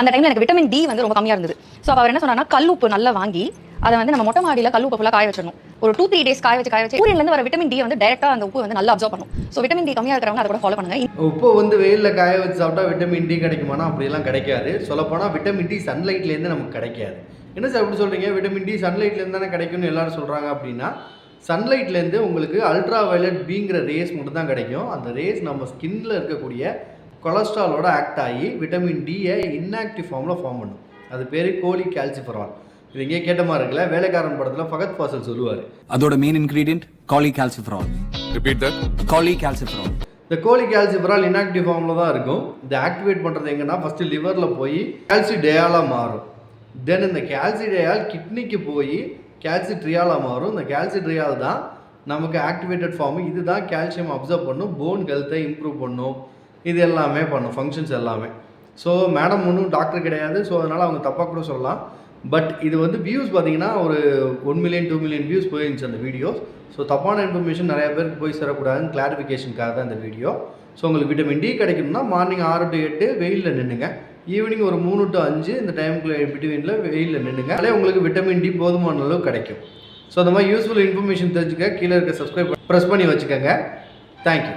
அந்த டைம்ல எனக்கு விட்டமின் டி வந்து ரொம்ப கம்மியா இருந்தது. ஸோ அவர் என்ன சொன்னார்னா கல் உப்பு நல்லா வாங்கி அதை வந்து நம்ம மொட்டை மாடியில் கல் உப்பு ஃபுல்லாக காய வச்சிடணும். ஒரு 2-3 டேஸ் காய வச்சு சூரியன்லேருந்து வர விட்டமின் டி வந்து டைரக்டா அந்த உப்பு வந்து நல்லா அப்சர்வ் பண்ணும். ஸோ விட்டமின் டி கம்மியாக இருக்கிறவங்க அதை கூட ஃபாலோ பண்ணுங்க. உப்பு வந்து வெயிலில் காய வச்சு சாப்பிட்டா விட்டமின் டி கிடைக்குமானா அப்படியெல்லாம் கிடைக்காது. சொல்லப்போனால் விட்டமின் டி சன்லைட்லேருந்து நமக்கு கிடைக்காது. என்ன சார் எப்படி சொல்கிறீங்க? விட்டமின் டி சன்லைட்லேருந்து தானே கிடைக்கும்னு எல்லாரும் சொல்கிறாங்க. அப்படின்னா சன்லைட்லேருந்து உங்களுக்கு அல்ட்ரா வயலட் பிங்கிற ரேஸ் மட்டும் தான் கிடைக்கும். அந்த ரேஸ் நம்ம ஸ்கின்ல இருக்கக்கூடிய கொலஸ்ட்ராலோட ஆக்ட் ஆகி விட்டமின் டியை இன்ஆக்டிவ் ஃபார்மில் ஃபார்ம் பண்ணும். அது பேர் கோலி கால்சிஃபெரால். இது எங்கேயே கேட்ட மாதிரி இருக்குல்ல, வேலைக்காரன் படத்தில் ஃபகத் ஃபாசில் சொல்லுவார். அதோட main ingredient Kohli calciferol. Repeat that. Kohli calciferol. இந்த கோலி கால்சிஃபெரால் இன்ஆக்டிவ் ஃபார்மில் தான் இருக்கும். இதை ஆக்டிவேட் பண்ணுறது எங்கன்னா ஃபஸ்ட்டு லிவரில் போய் கால்சிடேயாலாக மாறும். தென் இந்த கால்சிடேயால் கிட்னிக்கு போய் கால்சிட்ரியாலாக மாறும். இந்த கால்சிட்ரியால் தான் நமக்கு ஆக்டிவேட்டட் ஃபார்மு. இது தான் கால்சியம் அப்சர்வ் பண்ணும், போன் ஹெல்த்தை இம்ப்ரூவ் பண்ணும், இது எல்லாமே பண்ணும், ஃபங்க்ஷன்ஸ் எல்லாமே. ஸோ மேடம் ஒன்றும் டாக்டர் கிடையாது. ஸோ அதனால் அவங்க தப்பாக கூட சொல்லலாம். பட் இது வந்து வியூஸ் பார்த்தீங்கன்னா ஒரு 1 மில்லியன் 2 மில்லியன் வியூஸ் போயிருந்துச்சு அந்த வீடியோஸ். ஸோ தப்பான இன்ஃபர்மேஷன் நிறைய பேருக்கு போய் சேரக்கூடாதுன்னு கிளாரிஃபிகேஷனுக்காக தான் இந்த வீடியோ. ஸோ உங்களுக்கு விட்டமின் டி கிடைக்கணும்னா மார்னிங் 6 to 8 வெயிலில் நின்றுங்க. ஈவினிங் ஒரு 3 to 5 இந்த டைமுக்குள்ள பிட்வீனில் வெயிலில் நின்றுங்க. அதிலே உங்களுக்கு விட்டமின் டி போதுமான அளவு கிடைக்கும். ஸோ அந்த மாதிரி யூஸ்ஃபுல் இன்ஃபர்மேஷன் தெரிஞ்சுக்க கீழே இருக்க சப்ஸ்கிரைப் ப்ரெஸ் பண்ணி வச்சுக்கோங்க. தேங்க்யூ.